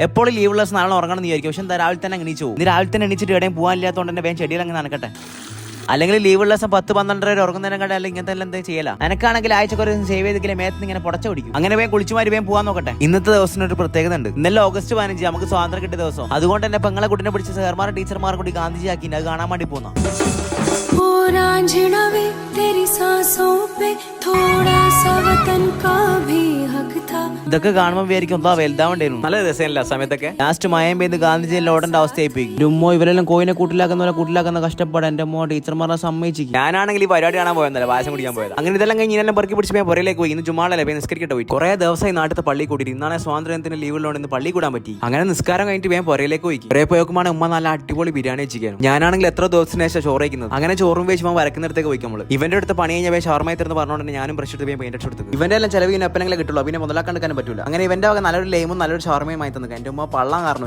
എപ്പോഴും ലീവുള്ള നാളെ ഉറങ്ങണം എന്ന് വിചാരിക്കും. പക്ഷെ എന്താ രാവിലെ തന്നെ എണീച്ചു പോകും. രാവിലെ തന്നെ എണീച്ചിട്ട് എവിടെയും പോകാനില്ലാത്തതുകൊണ്ട് തന്നെ വേഗം ചെടിയിൽ അങ്ങനെ നടക്കട്ടെ. അല്ലെങ്കിൽ ലീവുള്ള ദിവസം 10-12 വരെ ഉറങ്ങുന്നതിനെ കണ്ട അല്ലെങ്കിൽ ഇങ്ങനത്തെ എല്ലാം ചെയ്യല. എനിക്കാണെങ്കിൽ ആഴ്ചക്ക് ഒരു സേവ് ചെയ്തില്ലേ മേത്ത് ഇങ്ങനെ പുടച്ച പിടിക്കും. അങ്ങനെ വേഗം കുളിച്ചുമാരി വേഗം പോകാൻ നോക്കട്ടെ. ഇന്നത്തെ ദിവസത്തിന് ഒരു പ്രത്യേകത ഉണ്ട്. ഇന്നലെ ഓഗസ്റ്റ് 15 നമുക്ക് സ്വാതന്ത്ര്യം കിട്ടിയ ദിവസം. അതുകൊണ്ട് തന്നെ പെങ്ങളെ കുട്ടിനെ പിടിച്ച സാർമാരും ടീച്ചർമാരും കൂടി ഗാന്ധിജി ആക്കി അത് കാണാൻ വേണ്ടി പോകുന്ന ഇതൊക്കെ കാണുമ്പോൾ വിചാരിക്കും എന്താ വലുതാവേണ്ടിയിരുന്നു. നല്ല രസമല്ല സമയത്തൊക്കെ. ലാസ്റ്റ് മയം പെയ്ത് ഗാന്ധിജിയിൽ ഓടേണ്ട അവസ്ഥയായി പോയി. ഉമ്മോ ഇവരെല്ലാം കോയിനെ കൂട്ടിലാക്കുന്ന പോലെ കൂട്ടിലാക്കുന്ന കഷ്ടപ്പാട് എന്റെ അമ്മോ ടീച്ചർമാരെ സമ്മതിച്ചിരിക്കും. ഞാനാണെങ്കിൽ ഈ പരിപാടി കാണാൻ പോയെന്നല്ല പായസം കുടിക്കാൻ പോയത്. അങ്ങനെ ഇതെല്ലാം കഴിഞ്ഞ് ഇതെല്ലാം പെറുക്കി പിടിച്ച് പുറയിലേക്ക് പോയി. ഇന്ന് ചുമ്മാളല്ലേ പോയി നിസ്കരിക്കട്ടെ പോയി. കുറെ ദിവസമായി നാട്ടിൽ പള്ളി കൂട്ടിയിട്ട് ഇന്നാണ് സ്വാതന്ത്ര്യത്തിന് ലീവുള്ളതുകൊണ്ട് ഇന്ന് പള്ളി കൂടാൻ പറ്റി. അങ്ങനെ നിസ്കാരം കഴിഞ്ഞിട്ട് വേഗം പുറയിലേക്ക് പോയി. പുറേ പോയക്കുമാണ് ഉമ്മ നല്ല അടിപൊളി ബിരിയാണി വെച്ചിരിക്കാനും. ഞാനാണെങ്കിൽ എത്ര ദിവസത്തിന് ശേഷം ചോറ് വയ്ക്കുന്നത്. അങ്ങനെ ചോറും വെച്ച് വരക്കുന്നിടത്തേക്ക് പോയി നമ്മൾ. ഇവന്റെ അടുത്ത് പണി കഴിഞ്ഞാൽ ഷവർമായി തരുന്ന പറഞ്ഞുകൊണ്ട് ഞാനും ബ്രഷ് എടുത്ത് പോയി പെയിന്റ് എടുത്തു. ഇവന്റെ എല്ലാം ചെലവ് പിന്നെ എപ്പോഴെങ്കിലും കിട്ടുള്ളൂ. പിന്നെ മുതലാക്കാൻ പറ്റില്ല. അങ്ങനെ ഇവന്റെ നല്ലൊരു ലെയിമും നല്ലൊരു ഷവർമയും ആയി തന്നെ എന്റെ ഉമ്മ പള്ളാൻ കാരണം